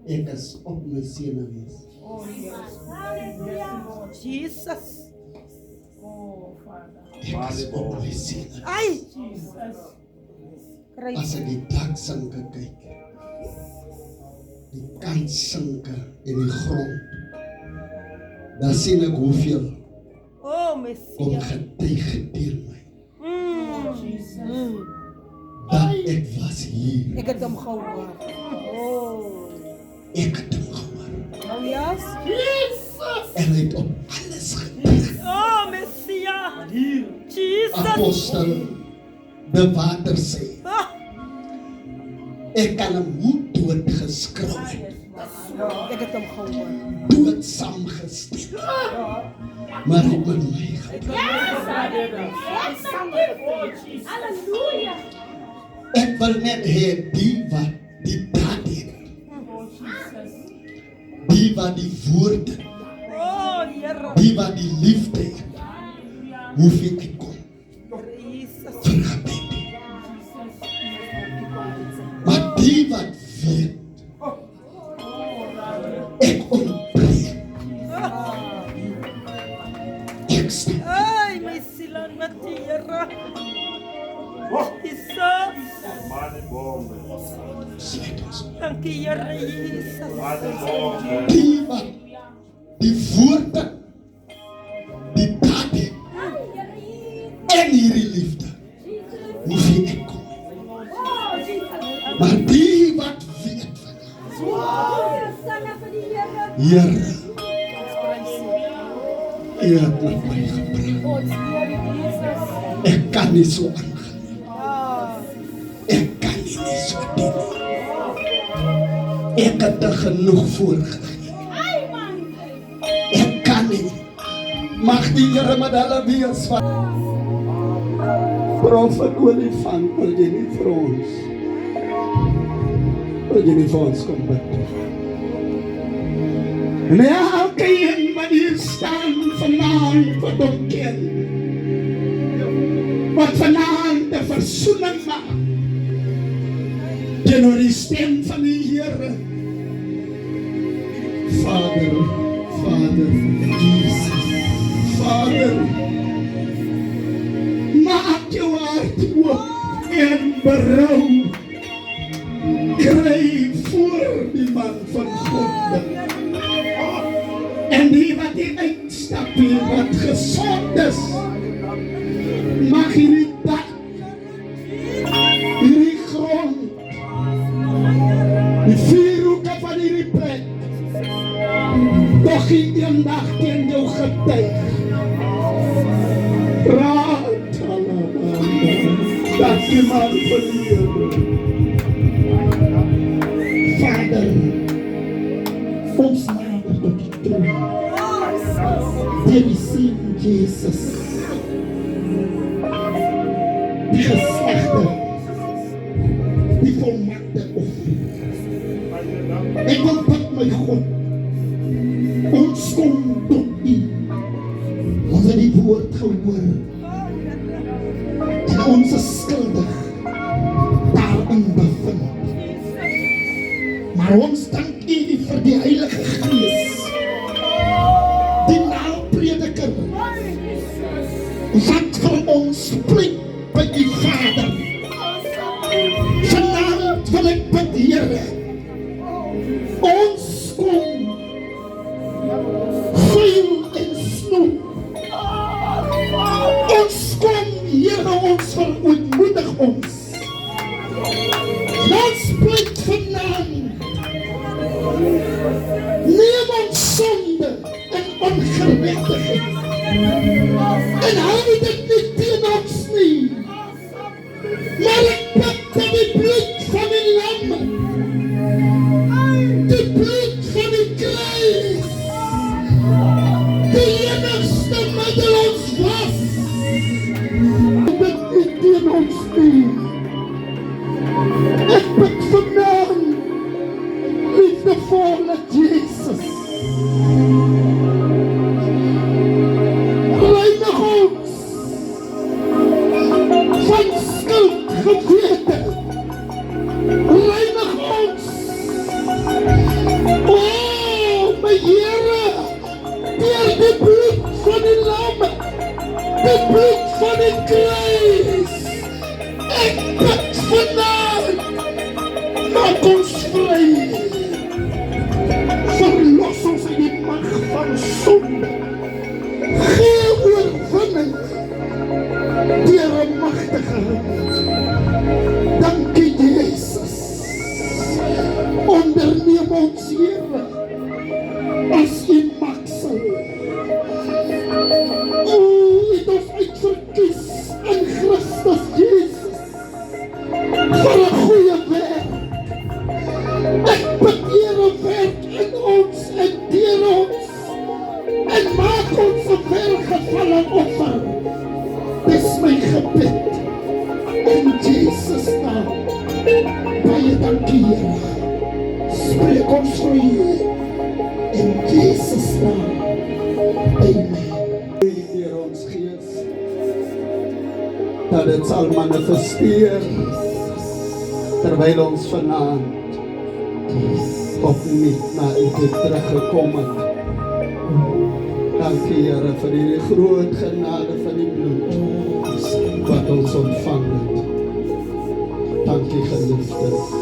Ek is op my senuwees. Jesus. Ek is op my senuwees. Ai. As ek die daksinke kyk, die kantsinke en die grond, dan sien ek hoeveel Oh, kom Messia. getuig teen my. Dat ek was hier. Ek het hom gehoor. Oh. Ek het hom gehoor. Oh, yes. En hy het op alles getuig. Oh, Messia. Jesus. Apostel de water sê, Ah. ek kan hom hoe dood geskryf het, Ek het hom gehoor. dood saamgestel, maar hy met my gepraat. Ek wil net hê die wat die daad het, die wat die woord het, Oh, Here. die wat die liefde het, hoeveel ek kom Jesus. vir gebed. Maar die wat weet, ek ontbreek, ek staan. Ai, my siel met die Here. Jesus. Dankie, Here Jesus. Die wat die woorde, die daad het, en hierdie liefde, hoeveel ek kom. Maar die wat weet van Here, U het met my gepraat. Ek kan nie so aangaan nie. Ek kan nie so doen nie. Ek het te genoeg voorgegee. Ek kan nie. Mag die Here met hulle wees van Profet Olifant, wil jy nie vir ons, wil jy nie vir ons kom bid? En elke een wat hier staan vanavond wat hom ken, wat vanavond de verzoening maak, teenoor die stem van die Here. Vader, Vader, Jesus, Vader, maak jou hart oop en berou, kry voor die man van God. En die wat die uitstap, die wat gezond is, mag hierdie dak, hierdie grond, die vierhoeke van hierdie plek, toch een dag teen jou getuig. Raad, dat die man verleer. Vader, ons nader tot die troon, deur die Seun Jesus, die geslegde, die volmaakte offer. Ek wil bid, my God, ons kom tot U, ons het die woord gehoor, en ons is skuldig daarin bevind. Maar ons dank U vir die Heilige Gees, die naalprediker, wat vir ons spreek by die Vader. Vanavond wil ek bid, Here, ons kom vuil en snoep. Ons kom, Here, ons verootmoedig ons. Ons pleit vanavond, neem ons sonde en ongerechtigheid en hou dit nie teen ons nie, maar ek bid dat die bloed van die lam, die bloed van die kruis, die enigste middel ons was, dit nie teen ons nie. Ek bid vanavond, liefdevolle Jesus, reinig ons van skuld gewete, reinig ons Maak ons vry. Verlos ons uit die mag van sonde. Gee oorwinning deur 'n magtige hand. Dankie Jesus. Onderneem ons Here as U maksel. U het ons uitverkies in Christus Jesus vir 'n goeie werk. Ek bid Here, werk in ons en deur ons en maak ons 'n welgevallen offer. Dis my gebed in Jesus naam. Baie dankie Here. Spreek ons vrye in Jesus naam. Amen. Deur ons Gees dat dit sal manifesteer terwyl ons vanaand opnuut na U toe teruggekom het. Dankie Here vir die groot genade van die bloed wat ons ontvang het. Dankie geliefde.